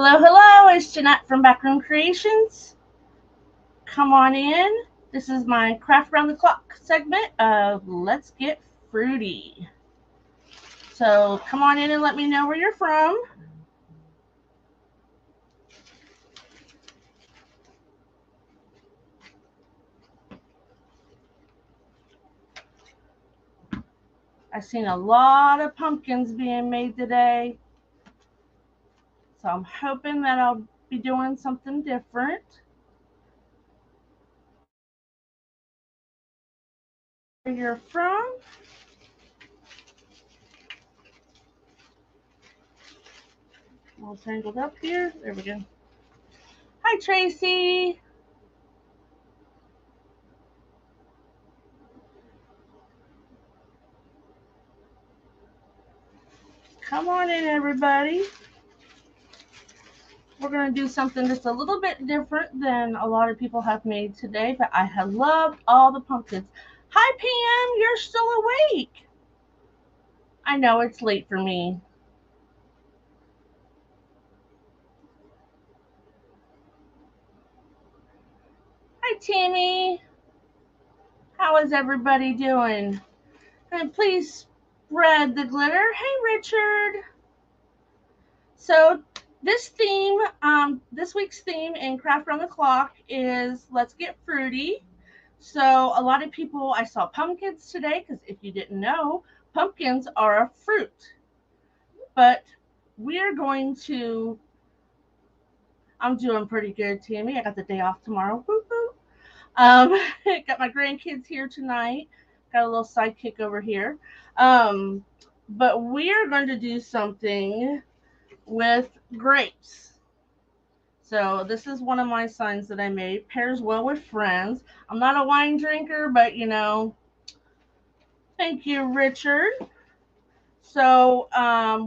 Hello, hello, it's Jeanette from Backroom Creations. Come on in. This is my Craft Around the Clock segment of Let's Get Fruity. So come on in and let me know where you're from. I've seen a lot of pumpkins being made today. So I'm hoping that I'll be doing something different. Where you're from. All tangled up here. There we go. Hi, Tracy. Come on in, everybody. We're going to do something that's a little bit different than a lot of people have made today, but I have loved all the pumpkins. Hi, Pam. You're still awake. I know it's late for me. Hi, Tammy. How is everybody doing? And please spread the glitter. Hey, Richard. So this week's theme in Craft Around the Clock is Let's Get Fruity. So a lot of people, I saw pumpkins today because if you didn't know, pumpkins are a fruit. But we're going to, I'm doing pretty good, Tammy. I got the day off tomorrow. Woo-hoo. Got my grandkids here tonight. Got a little sidekick over here. But we're going to do something with grapes. So this is one of my signs that I made. Pairs well with friends. I'm not a wine drinker, but thank you, Richard. So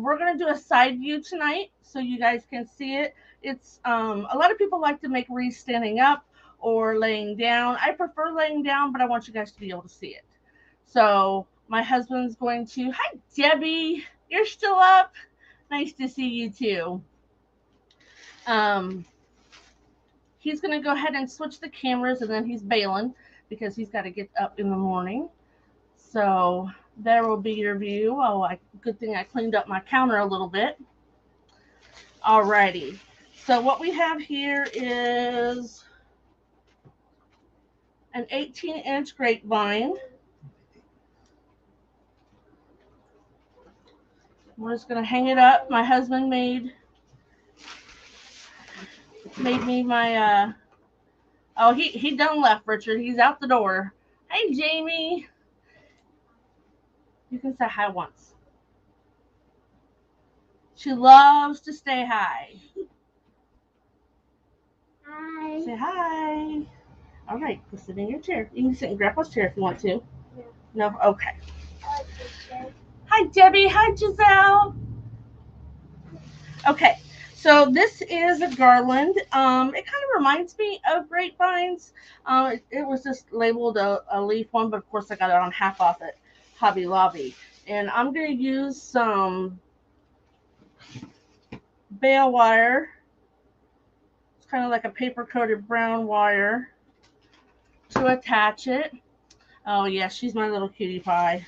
we're going to do a side view tonight so you guys can see it. It's a lot of people like to make wreaths standing up or laying down. I prefer laying down, but I want you guys to be able to see it. So my husband's going to, hi, Debbie, you're still up. Nice to see you too. He's going to go ahead and switch the cameras, and then he's bailing because he's got to get up in the morning. So there will be your view. Oh, good thing I cleaned up my counter a little bit. Alrighty. So what we have here is an 18-inch grapevine. We're just going to hang it up. My husband made me my oh, he done left, Richard. He's out the door. Hey, Jamie. You can say hi once. She loves to stay high. Hi. Say hi. All right, go sit in your chair. You can sit in Grandpa's chair if you want to. No? Okay. Hi, Debbie. Hi, Giselle. Okay, so this is a garland. It kind of reminds me of grapevines. It was just labeled a leaf one, but of course I got it on half off at Hobby Lobby. And I'm going to use some bale wire. It's kind of like a paper-coated brown wire to attach it. Oh, yeah, she's my little cutie pie.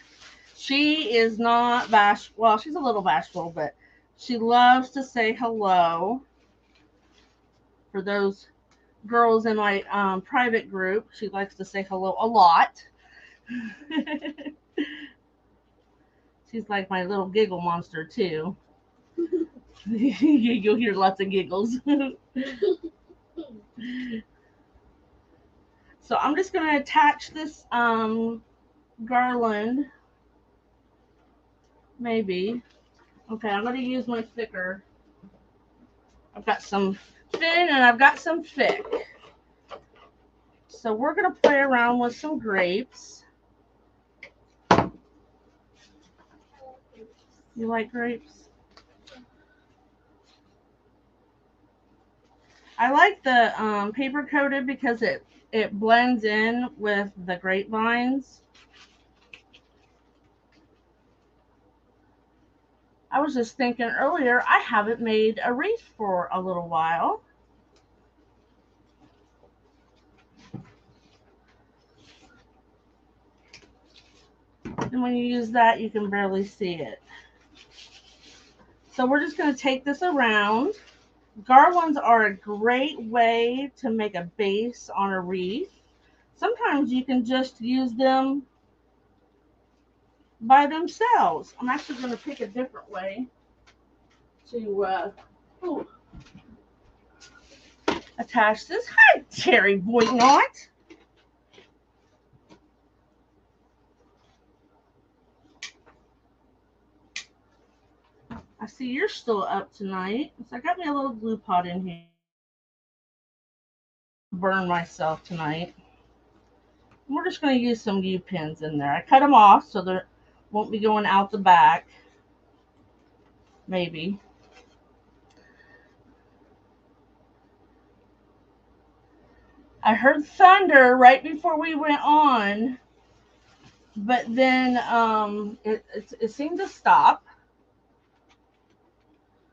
She is not bashful. Well, she's a little bashful, but she loves to say hello. For those girls in my private group, she likes to say hello a lot. She's like my little giggle monster, too. You'll hear lots of giggles. So I'm just going to attach this garland. Maybe. Okay, I'm going to use my thicker. I've got some thin and I've got some thick. So we're going to play around with some grapes. You like grapes? I like the paper coated because it blends in with the grapevines. I was just thinking earlier, I haven't made a wreath for a little while. And when you use that, you can barely see it. So we're just going to take this around. Garlands are a great way to make a base on a wreath. Sometimes you can just use them by themselves. I'm actually going to pick a different way to attach this. Hi, Terry Boynott. I see you're still up tonight. So I got me a little glue pot in here. Burn myself tonight. We're just going to use some U-pins in there. I cut them off so they won't be going out the back. Maybe. I heard thunder right before we went on, but then it seemed to stop.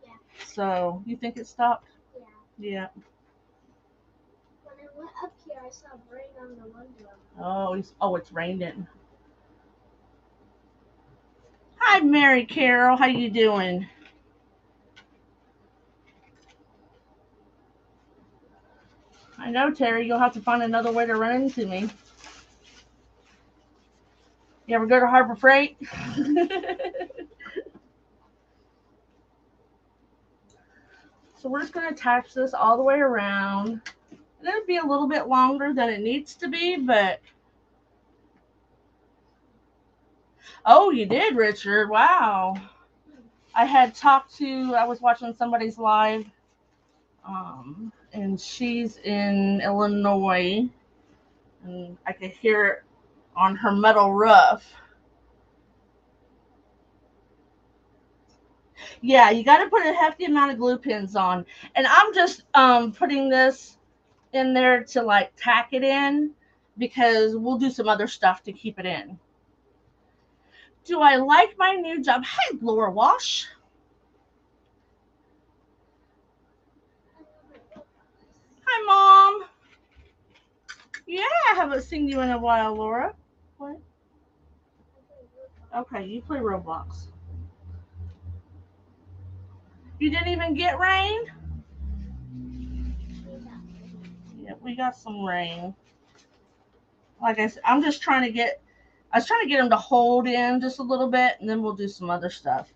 Yeah. So you think it stopped? Yeah. Yeah. When I went up here, I saw rain on the window. Oh, it's raining. Hi, Mary Carol. How you doing? I know, Terry. You'll have to find another way to run into me. You ever go to Harbor Freight? So we're just going to attach this all the way around. It'll be a little bit longer than it needs to be, but... Oh, you did, Richard. Wow. I was watching somebody's live, and she's in Illinois, and I could hear it on her metal roof. Yeah, you got to put a hefty amount of glue pins on. And I'm just putting this in there to like tack it in because we'll do some other stuff to keep it in. Do I like my new job? Hi, Laura Wash. Hi, Mom. Yeah, I haven't seen you in a while, Laura. What? Okay, you play Roblox. You didn't even get rain? Yeah, we got some rain. Like I said, I was trying to get them to hold in just a little bit, and then we'll do some other stuff.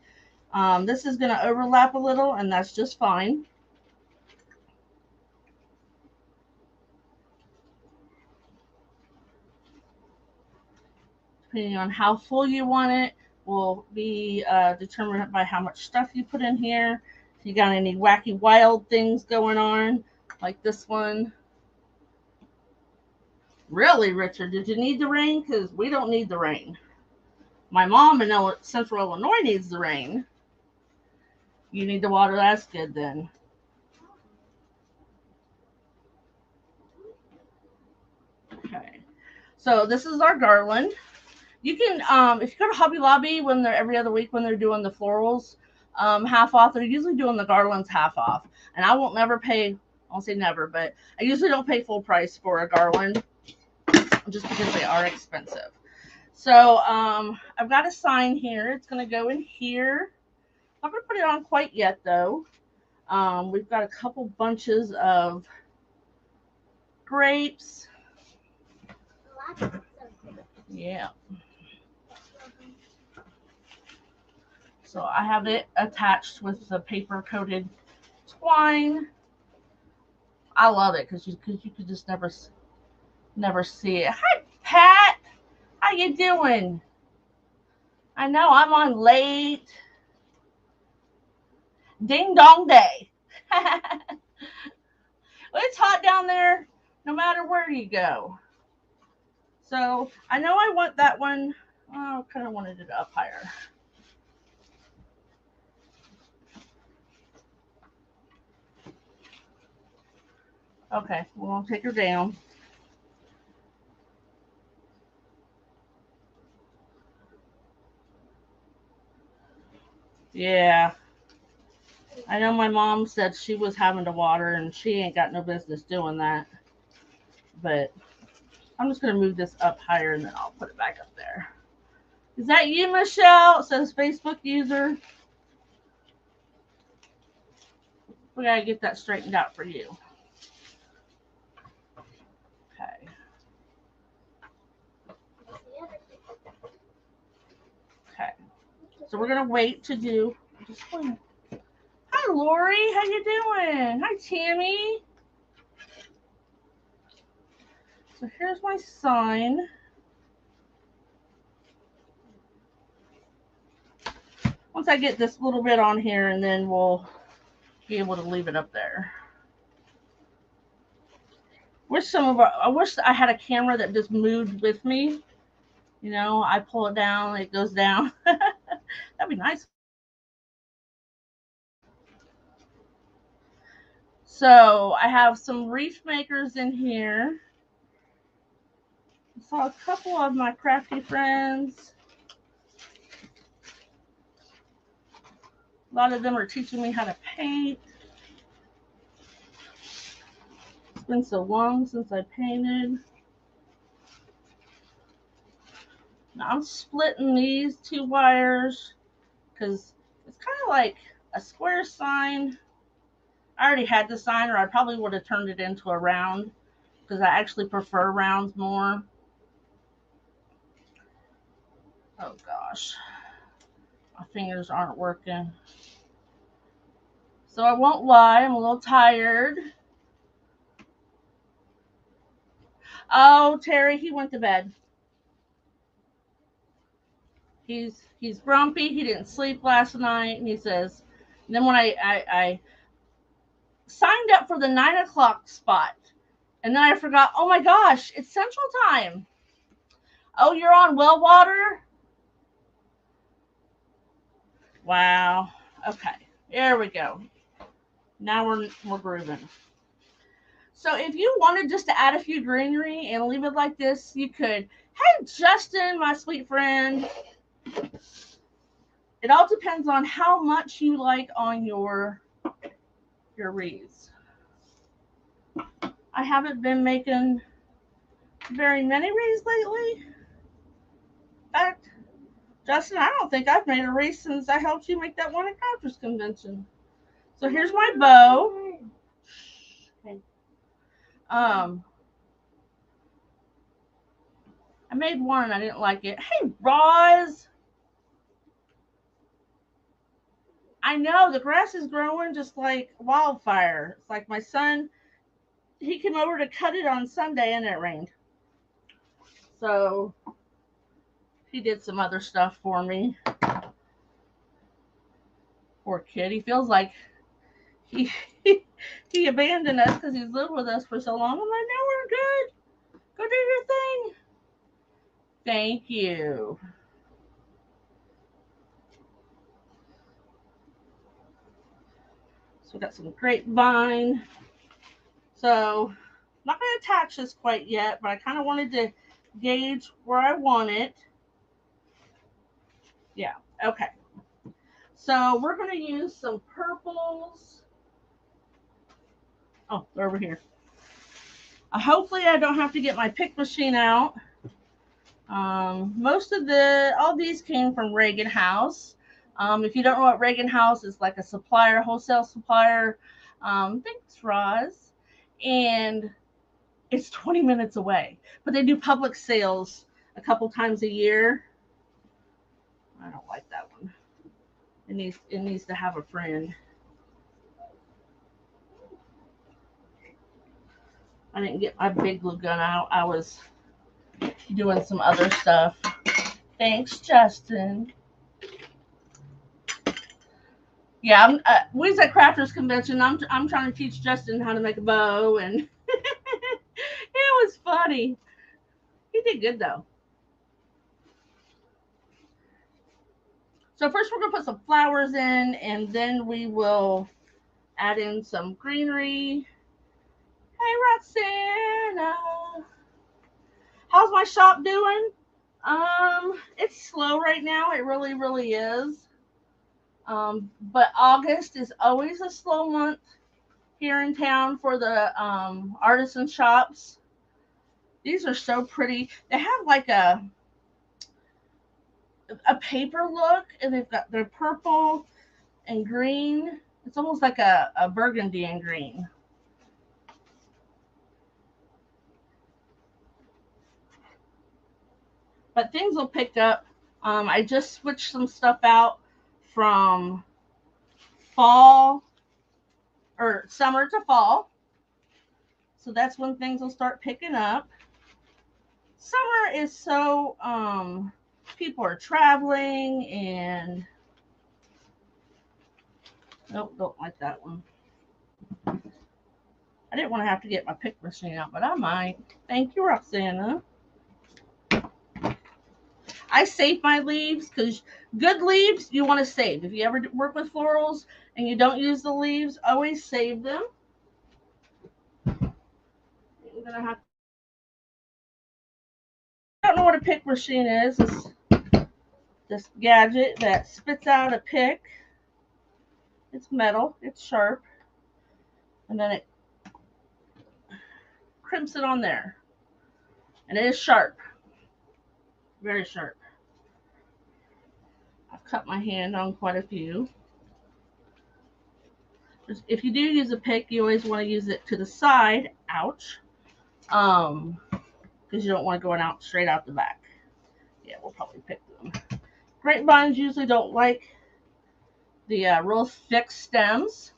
This is going to overlap a little, and that's just fine. Depending on how full you want it, will be determined by how much stuff you put in here. If you got any wacky wild things going on, like this one. Really, Richard, did you need the rain? Because we don't need the rain. My mom in Central Illinois needs the rain. You need the water. That's good then. Okay. So this is our garland. You can, if you go to Hobby Lobby when they're every other week when they're doing the florals half off, they're usually doing the garlands half off. And I won't never pay. I won't say never, but I usually don't pay full price for a garland just because they are expensive. So I've got a sign here. It's going to go in here. I'm not going to put it on quite yet though. We've got a couple bunches of grapes. Yeah. So I have it attached with the paper coated twine. I love it because you could just never see it. Hi, Pat. How you doing? I know I'm on late. Ding dong day. Well, it's hot down there no matter where you go. So I know I want that one. Oh, I kind of wanted it up higher. Okay, we'll take her down. Yeah. I know my mom said she was having to water and she ain't got no business doing that. But I'm just going to move this up higher and then I'll put it back up there. Is that you, Michelle? It says Facebook user. We got to get that straightened out for you. Okay. Okay. So we're going to wait to do... Hi, Lori. How you doing? Hi, Tammy. So here's my sign. Once I get this little bit on here, and then we'll be able to leave it up there. I wish I had a camera that just moved with me. You know, I pull it down, it goes down. That'd be nice. So I have some wreath makers in here. I saw a couple of my crafty friends. A lot of them are teaching me how to paint. It's been so long since I painted. Now I'm splitting these 2 wires because it's kind of like a square sign. I already had the sign, or I probably would have turned it into a round because I actually prefer rounds more. Oh gosh, my fingers aren't working. So I won't lie, I'm a little tired. Oh, Terry, he went to bed. He's grumpy. He didn't sleep last night, and he says. And then when I signed up for the 9 o'clock spot, and then I forgot. Oh my gosh, it's Central Time. Oh, you're on well water. Wow. Okay, there we go. Now we're grooving. So if you wanted just to add a few greenery and leave it like this, you could. Hey, Justin, my sweet friend. It all depends on how much you like on your wreaths. I haven't been making very many wreaths lately. In fact, Justin, I don't think I've made a wreath since I helped you make that one at Crafters Convention. So here's my bow. Okay. I made one and I didn't like it. Hey, Roz. I know the grass is growing just like wildfire. It's like my son, he came over to cut it on Sunday and it rained. So he did some other stuff for me. Poor kid. He feels like he abandoned us because he's lived with us for so long. I'm like, no, we're good. Go do your thing. Thank you. So we got some grapevine. So I'm not going to attach this quite yet, but I kind of wanted to gauge where I want it. Yeah, okay. So we're going to use some purples. Oh, they're over here. Hopefully I don't have to get my pick machine out. Most of all these came from Reagan House. If you don't know what Reagan House is, like a supplier, wholesale supplier. Thanks, Roz. And it's 20 minutes away, but they do public sales a couple times a year. I don't like that one. It needs to have a friend. I didn't get my big glue gun out. I was doing some other stuff. Thanks, Justin. Yeah, we was at Crafters Convention. I'm trying to teach Justin how to make a bow, and it was funny. He did good though. So first we're gonna put some flowers in, and then we will add in some greenery. Hey, Roxana. How's my shop doing? It's slow right now. It really, really is. But August is always a slow month here in town for the artisan shops. These are so pretty. They have like a paper look, and they're purple and green. It's almost like a burgundy and green. But things will pick up. I just switched some stuff out from fall or summer to fall. So that's when things will start picking up. Summer is so people are traveling and nope, don't like that one. I didn't want to have to get my pick machine out, but I might. Thank you, Roxana. I save my leaves because good leaves you want to save. If you ever work with florals and you don't use the leaves, always save them. I'm gonna have. I don't know what a pick machine is. It's this gadget that spits out a pick. It's metal. It's sharp, and then it crimps it on there, and it is sharp, very sharp. I've cut my hand on quite a few. If you do use a pick, you always want to use it to the side. Ouch. Because you don't want to go out straight out the back. Yeah, we'll probably pick them. Grapevines usually don't like the real thick stems.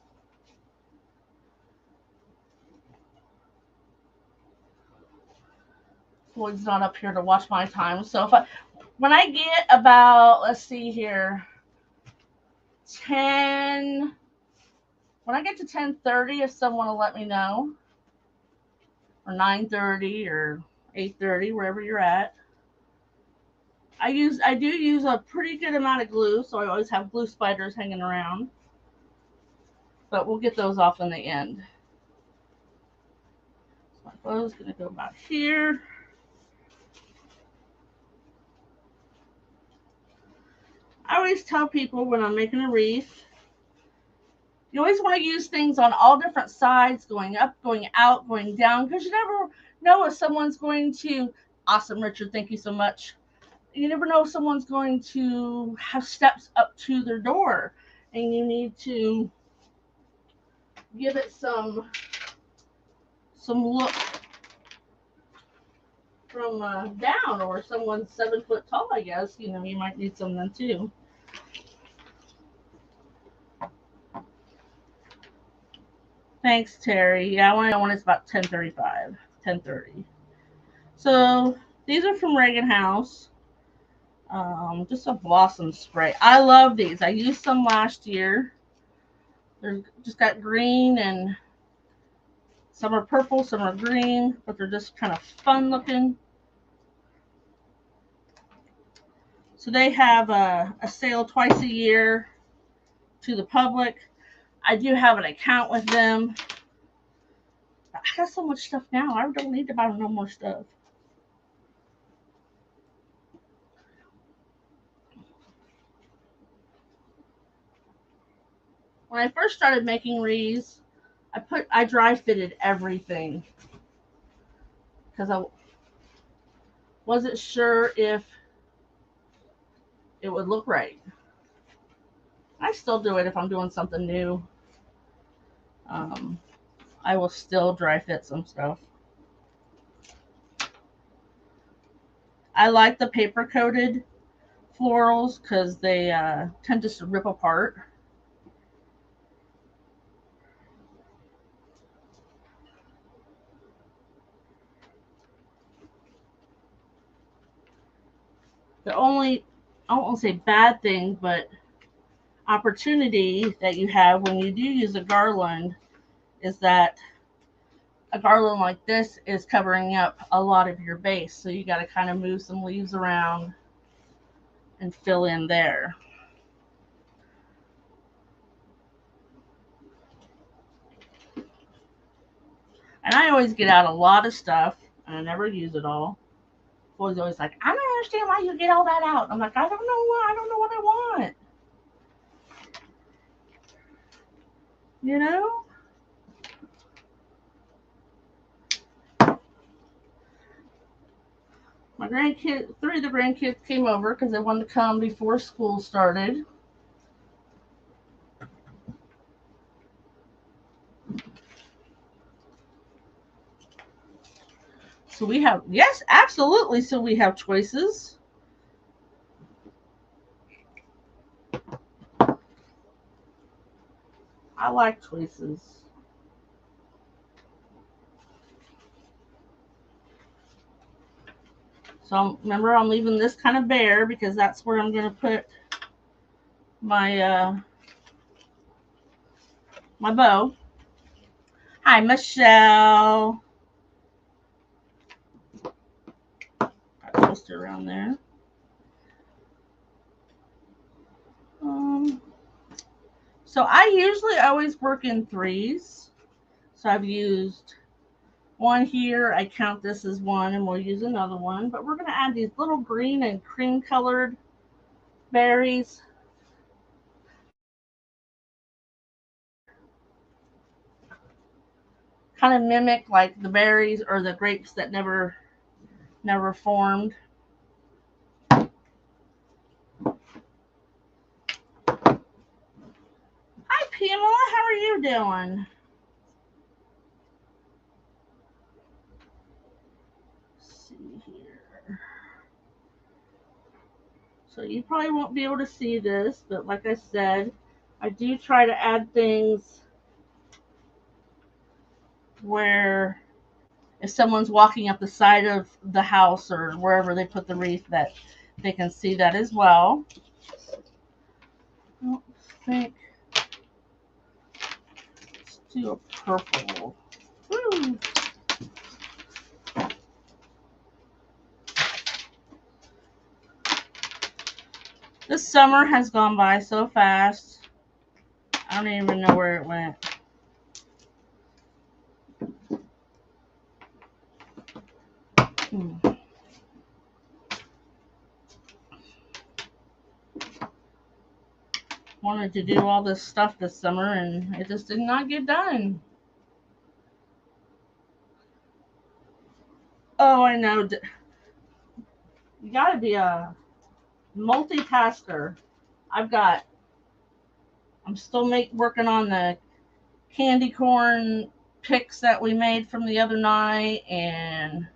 Floyd's not up here to watch my time, so when I get about, let's see here, 10, when I get to 10:30, if someone will let me know, or 9:30 or 8:30, wherever you're at. I do use a pretty good amount of glue, so I always have glue spiders hanging around. But we'll get those off in the end. So my bow is going to go about here. I always tell people when I'm making a wreath, you always want to use things on all different sides, going up, going out, going down, because you never know if someone's going to. Awesome, Richard. Thank you so much. You never know if someone's going to have steps up to their door, and you need to give it some look from down, or someone's 7 foot tall. I guess you might need some then too. Thanks, Terry. Yeah, I want to know when it's about 10:35, 10:30. So these are from Reagan House. Just a blossom spray. I love these. I used some last year. They're just got green, and some are purple, some are green, but they're just kind of fun looking. So they have a sale twice a year to the public. I do have an account with them. I got so much stuff now. I don't need to buy no more stuff. When I first started making wreaths, I dry fitted everything because I wasn't sure if it would look right. I still do it if I'm doing something new. I will still dry fit some stuff. I like the paper coated florals because they tend just to rip apart. The only, I won't say bad thing, but opportunity that you have when you do use a garland is that a garland like this is covering up a lot of your base. So you got to kind of move some leaves around and fill in there. And I always get out a lot of stuff and I never use it all. Boys always like, I don't understand why you get all that out. I'm like, I don't know what I want. You know? My grandkids, 3 of the grandkids came over because they wanted to come before school started. So we have, yes, absolutely. So we have choices. I like choices. So remember, I'm leaving this kind of bare because that's where I'm going to put my my bow. Hi, Michelle. Twist it around there. So I usually always work in 3s. So I've used one here. I count this as one, and we'll use another one. But we're going to add these little green and cream colored berries. Kind of mimic like the berries or the grapes that never formed. Hi, Pamela. How are you doing? Let's see here. So you probably won't be able to see this, but like I said, I do try to add things where if someone's walking up the side of the house or wherever they put the wreath, that they can see that as well. I don't think. Let's do a purple. Woo. This summer has gone by so fast. I don't even know where it went. Wanted to do all this stuff this summer and it just did not get done. Oh, I know. You gotta be a multitasker. I'm still working on the candy corn pics that we made from the other night, and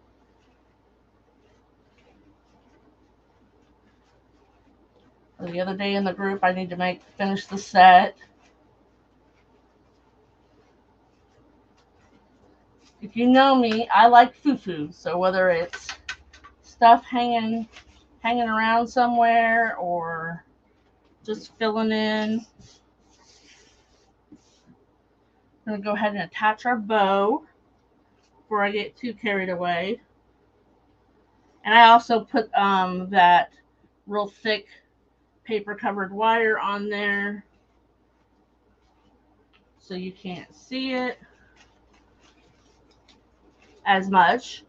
the other day in the group I need to finish the set. If you know me, I like foo-foo, so whether it's stuff hanging around somewhere or just filling in. I'm going to go ahead and attach our bow before I get too carried away. And I also put that real thick paper covered wire on there so you can't see it as much.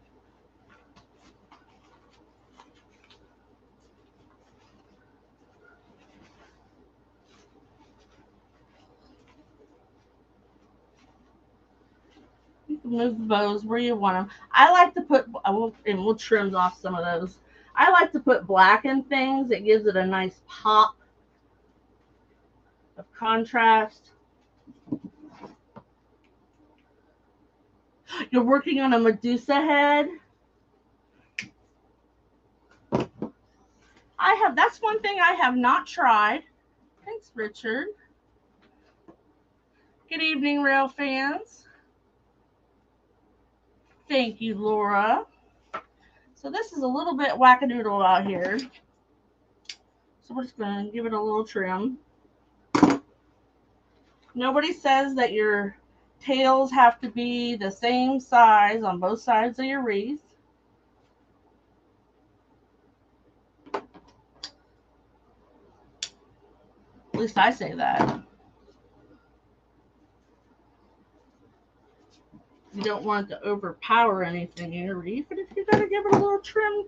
You can move the bows where you want them. I like to put, and we'll trim off some of those. I like to put black in things. It gives it a nice pop of contrast. You're working on a Medusa head. That's one thing I have not tried. Thanks, Richard. Good evening, rail fans. Thank you, Laura. So this is a little bit wackadoodle out here. So we're just going to give it a little trim. Nobody says that your tails have to be the same size on both sides of your wreath. At least I say that. You don't want it to overpower anything in your wreath, but if you got to give it a little trim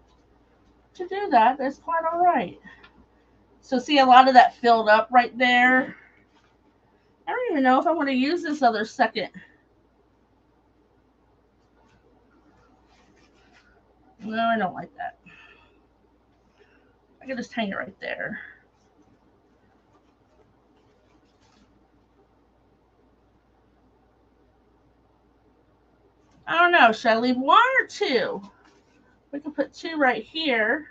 to do that, that's quite all right. So see a lot of that filled up right there. I don't even know if I want to use this other second. No, I don't like that. I can just hang it right there. I don't know. Should I leave one or two? We can put two right here.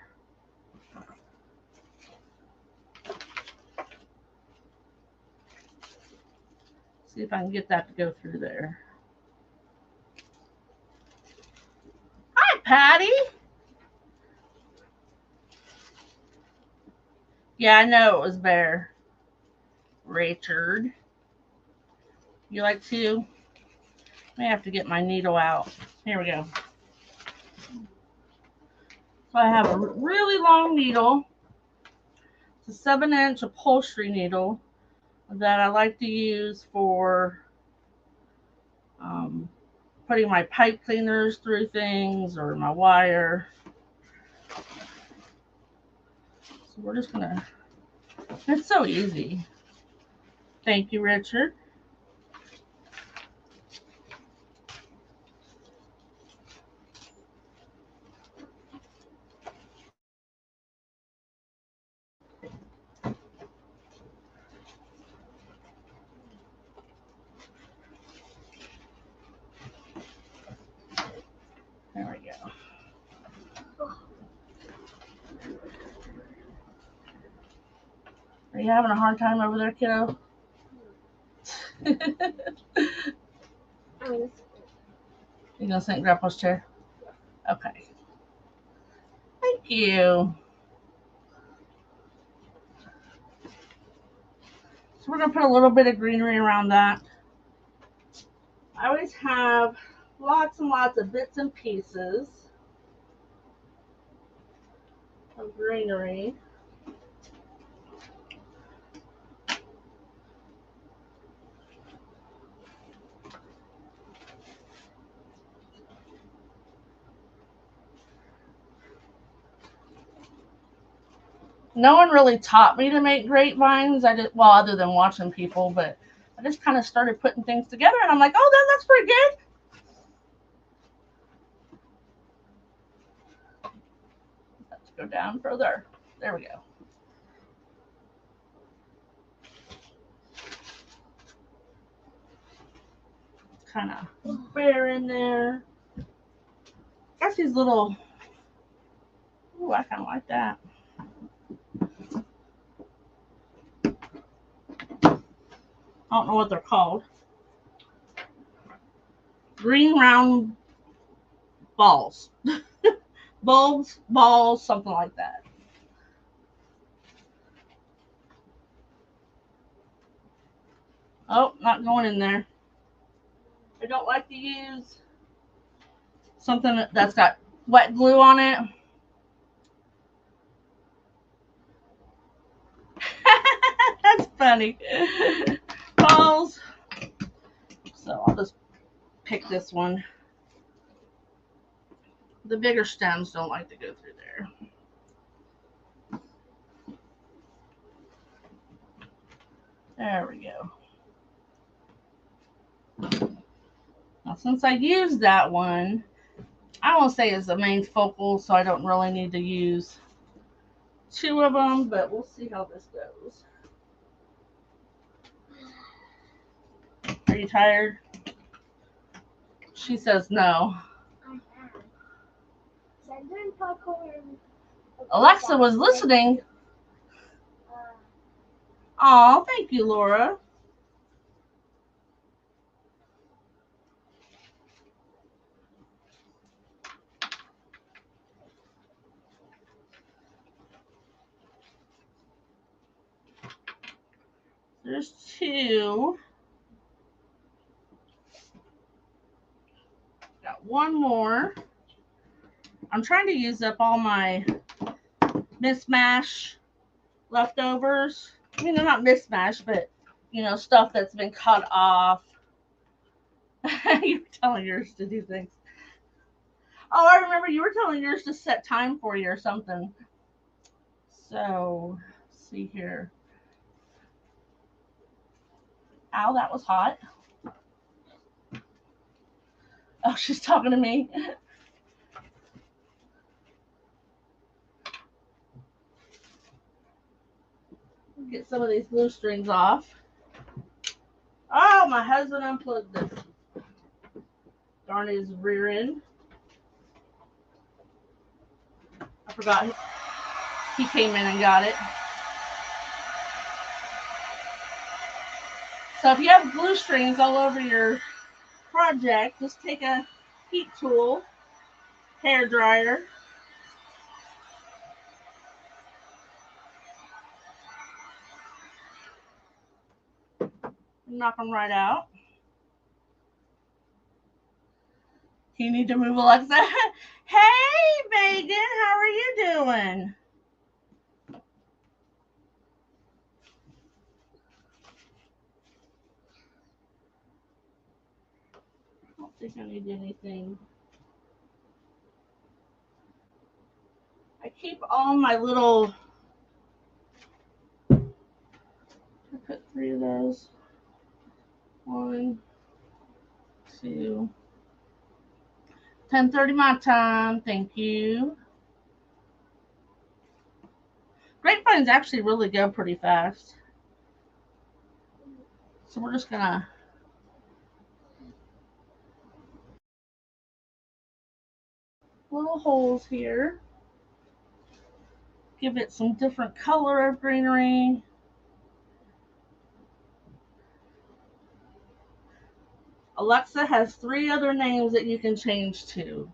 See if I can get that to go through there. Hi, Patty. Yeah, I know it was Bear. Richard. You like to? I have to get my needle out. Here we go. So I have a really long needle. It's a 7-inch upholstery needle that I like to use for putting my pipe cleaners through things or my wire. So we're just gonna, it's so easy. Thank you, Richard. There we go. Are you having a hard time over there, kiddo? You gonna sit in Grandpa's chair? Okay. Thank you. So we're gonna put a little bit of greenery around that. I always have lots and lots of bits and pieces of greenery. No one really taught me to make grapevines. I did, well, other than watching people, but I just kind of started putting things together, and I'm like, oh, that looks pretty good. Let's go down further. There we go. Kind of bare in there. Got these little. Ooh, I kind of like that. I don't know what they're called. Green round balls. Bulbs, balls, something like that. Oh, not going in there. I don't like to use something that's got wet glue on it. That's funny. Balls. So I'll just pick this one. The bigger stems don't like to go through there. There we go. Now, since I used that one, I won't say it's the main focal, so I don't really need to use two of them, but we'll see how this goes. Are you tired? She says no. I am. So popcorn. Alexa was listening. Oh, thank you, Laura. There's two. Got one more. I'm trying to use up all my mismatch leftovers. I mean, they're not mismatch, but stuff that's been cut off. You were telling yours to do things. Oh, I remember you were telling yours to set time for you or something. So, let's see here. Ow, that was hot. Oh, she's talking to me. Get some of these glue strings off. Oh, my husband unplugged it. Darn his rear end. I forgot he came in and got it. So if you have glue strings all over your project, just take a heat tool, hair dryer, knock them right out. You need to move, Alexa. Hey, Megan, how are you doing? I don't think I need anything. I keep all my little, I put 3 of those. 1, 2, 10:30 my time, thank you. Grapevines actually really go pretty fast. So we're just gonna little holes here. Give it some different color of greenery. Alexa has 3 other names that you can change to.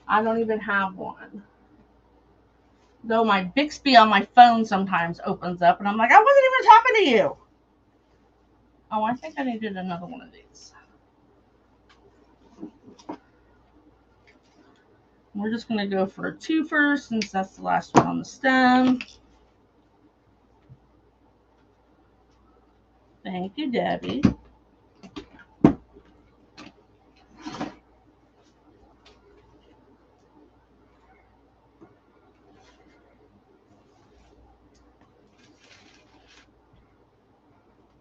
I don't even have one. Though my Bixby on my phone sometimes opens up and I'm like, I wasn't even talking to you. Oh, I think I needed another one of these. We're just going to go for a 2 first since that's the last one on the stem. Thank you, Debbie.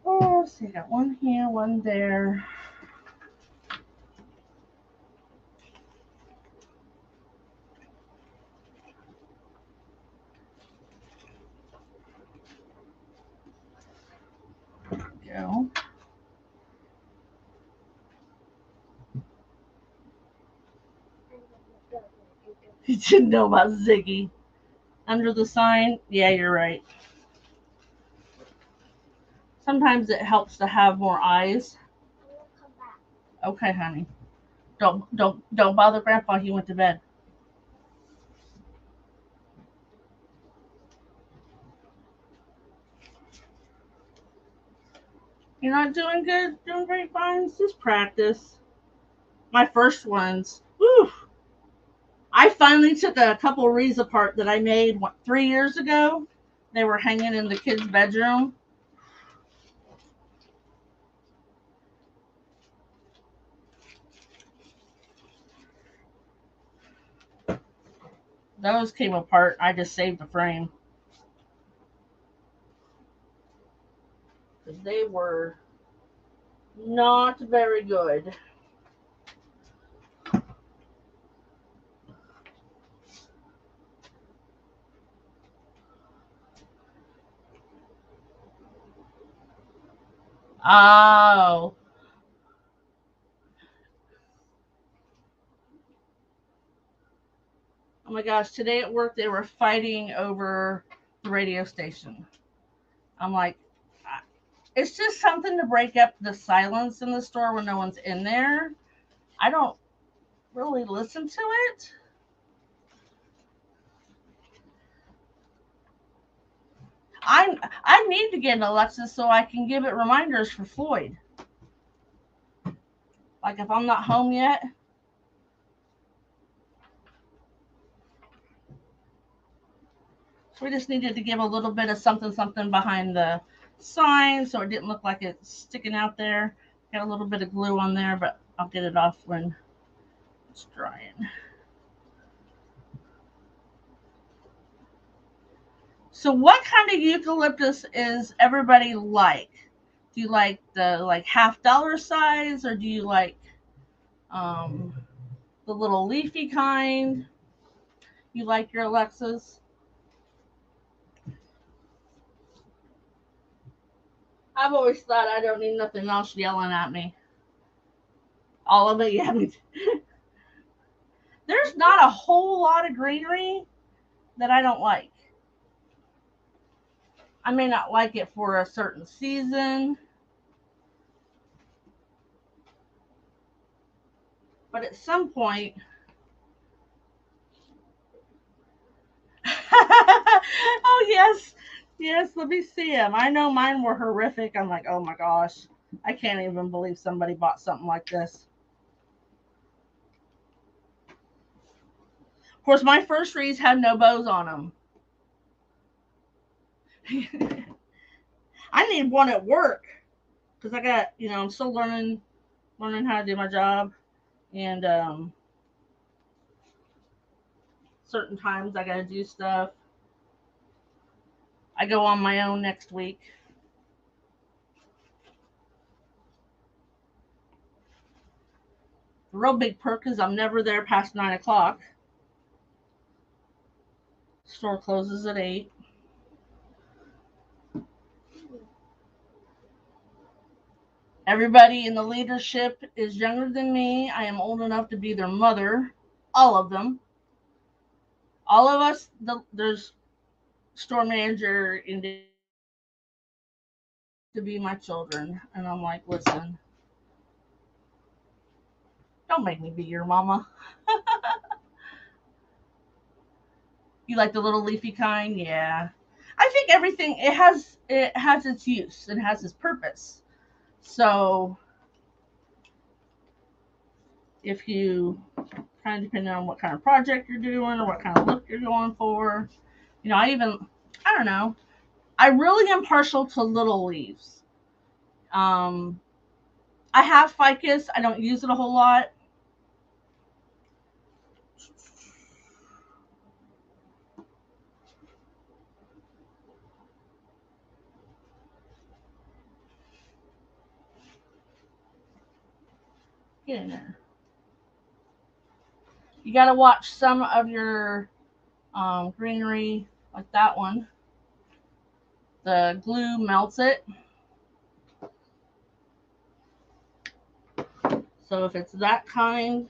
Oh, so you got one here, one there. Go. You didn't know about Ziggy. Under the sign? Yeah, you're right. Sometimes it helps to have more eyes. Okay, honey. Don't bother Grandpa. He went to bed. You're not doing good doing grapevines? Just practice. My first ones. Whew. I finally took a couple wreaths apart that I made 3 years ago. They were hanging in the kids' bedroom. Those came apart. I just saved the frame. Because they were not very good. Oh. Oh my gosh, today at work they were fighting over the radio station. I'm like, it's just something to break up the silence in the store when no one's in there. I don't really listen to it. I need to get an Alexa so I can give it reminders for Floyd. Like if I'm not home yet. So we just needed to give a little bit of something behind the sign so it didn't look like it's sticking out there. Got a little bit of glue on there, but I'll get it off when it's drying. So what kind of eucalyptus is everybody like? Do you like the like $half size, or do you like um, the little leafy kind? You like your Alexas? I've always thought I don't need nothing else yelling at me. All of it, yeah. There's not a whole lot of greenery that I don't like. I may not like it for a certain season, but at some point. Oh, yes. Yes, let me see them. I know mine were horrific. I'm like, oh my gosh. I can't even believe somebody bought something like this. Of course, my first wreaths had no bows on them. I need one at work because I got, I'm still learning how to do my job, and certain times I got to do stuff. I go on my own next week. The real big perk is I'm never there past 9 o'clock. Store closes at 8. Everybody in the leadership is younger than me. I am old enough to be their mother. All of them. All of us, there's store manager in to be my children. And I'm like, listen, don't make me be your mama. You like the little leafy kind? Yeah. I think everything it has its use. It has its purpose. So if you kind of depending on what kind of project you're doing or what kind of look you're going for, I don't know. I really am partial to little leaves. Um, I have ficus. I don't use it a whole lot. Get in there. You got to watch some of your greenery, like that one. The glue melts it. So if it's that kind,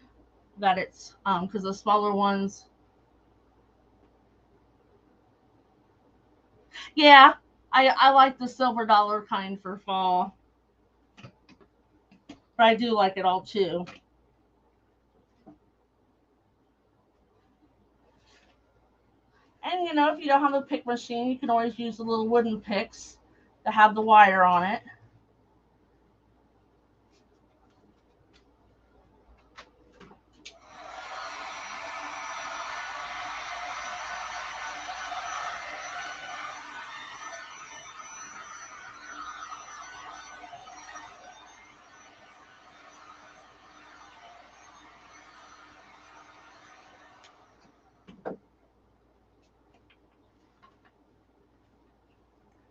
that it's because the smaller ones, yeah, I like the silver dollar kind for fall, but I do like it all too. And if you don't have a pick machine, you can always use the little wooden picks that have the wire on it.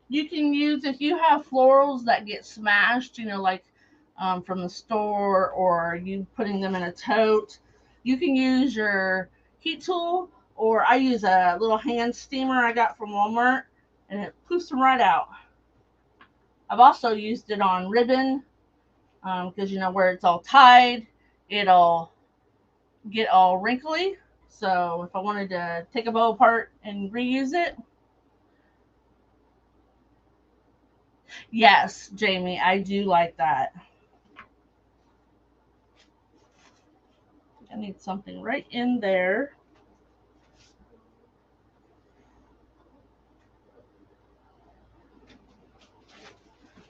You can use if you have florals that get smashed, like from the store, or you putting them in a tote. You can use your heat tool, or I use a little hand steamer I got from Walmart, and it poofs them right out. I've also used it on ribbon because where it's all tied, it'll get all wrinkly. So if I wanted to take a bow apart and reuse it, yes, Jamie, I do like that. I need something right in there.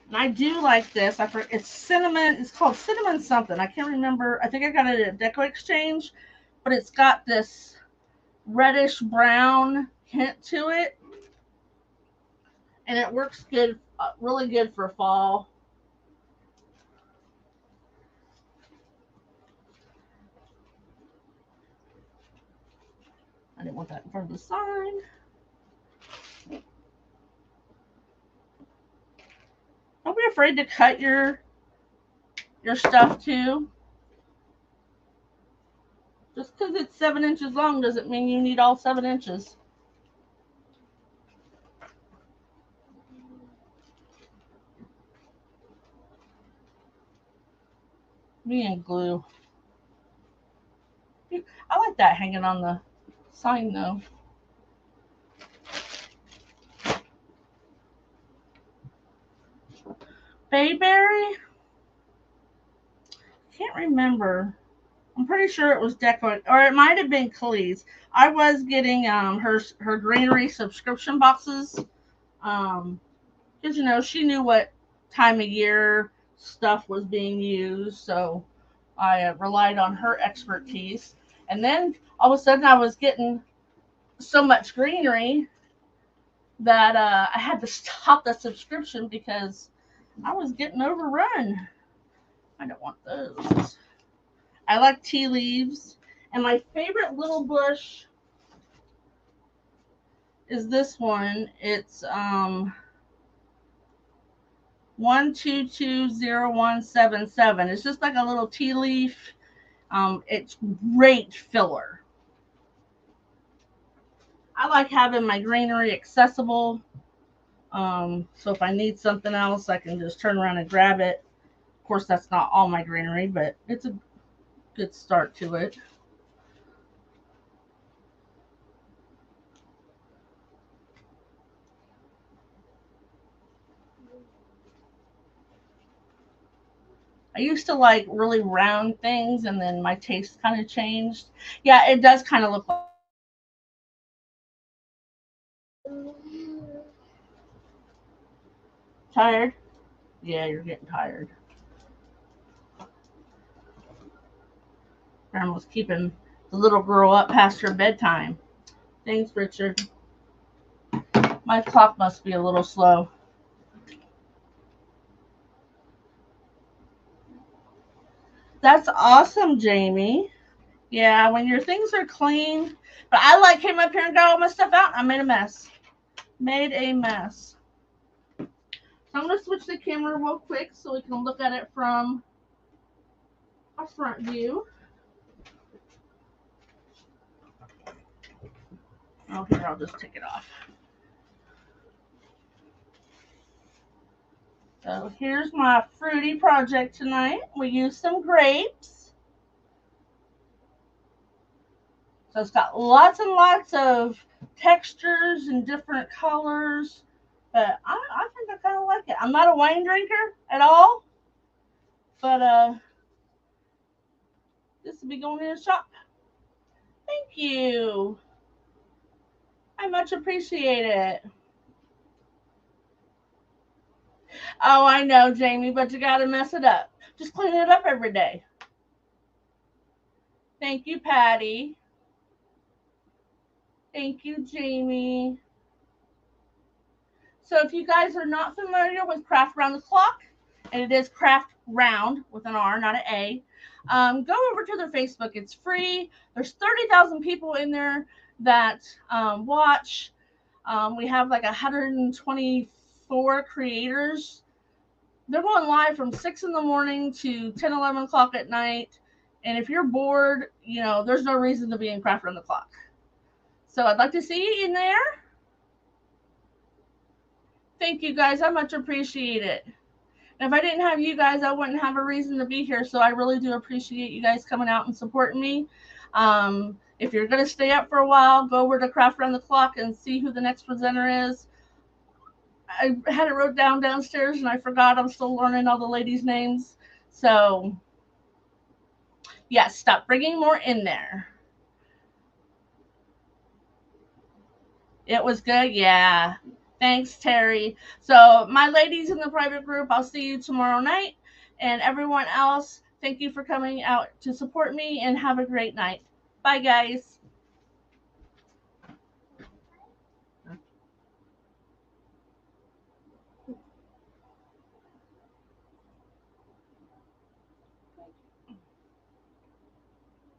And I do like this. It's cinnamon. It's called cinnamon something. I can't remember. I think I got it at Deco Exchange, but it's got this reddish brown hint to it, and it works good, really good for fall. I didn't want that in front of the sign. Don't be afraid to cut your stuff too. Just because it's 7 inches long doesn't mean you need all 7 inches. Me and glue. I like that hanging on the sign though. Bayberry? Can't remember. I'm pretty sure it was Deco, or it might have been Khalees. I was getting her greenery subscription boxes, because she knew what time of year stuff was being used, so I relied on her expertise. And then all of a sudden, I was getting so much greenery that I had to stop the subscription because I was getting overrun. I don't want those. I like tea leaves. And my favorite little bush is this one. It's 1220177. It's just like a little tea leaf. It's great filler. I like having my greenery accessible. So if I need something else, I can just turn around and grab it. Of course, that's not all my greenery, but it's a good start to it. I used to like really round things, and then my taste kind of changed. Yeah, it does kind of look like. Tired? Yeah, you're getting tired. Grandma's keeping the little girl up past her bedtime. Thanks, Richard. My clock must be a little slow. That's awesome, Jamie. Yeah, when your things are clean. But I like came up here and got all my stuff out. I made a mess. Made a mess. So I'm going to switch the camera real quick so we can look at it from a front view. Oh, here, I'll just take it off. So here's my fruity project tonight. We used some grapes. So it's got lots and lots of textures and different colors. But I think I kind of like it. I'm not a wine drinker at all. But this will be going in the shop. Thank you. I much appreciate it. Oh, I know, Jamie, but you got to mess it up. Just clean it up every day. Thank you, Patty. Thank you, Jamie. So if you guys are not familiar with Craft Round the Clock, and it is Craft Round with an R, not an A, go over to their Facebook. It's free. There's 30,000 people in there that watch. We have like 124 creators. They're going live from 6 in the morning to 10, 11 o'clock at night. And if you're bored, there's no reason to be in Craft Round the Clock. So I'd like to see you in there. Thank you, guys. I much appreciate it. And if I didn't have you guys, I wouldn't have a reason to be here. So I really do appreciate you guys coming out and supporting me. If you're going to stay up for a while, go over to Craft Round the Clock and see who the next presenter is. I had it wrote down downstairs and I forgot. I'm still learning all the ladies' names. So, yes, stop bringing more in there. It was good, yeah. Thanks, Terry. So, my ladies in the private group, I'll see you tomorrow night. And everyone else, thank you for coming out to support me and have a great night. Bye, guys.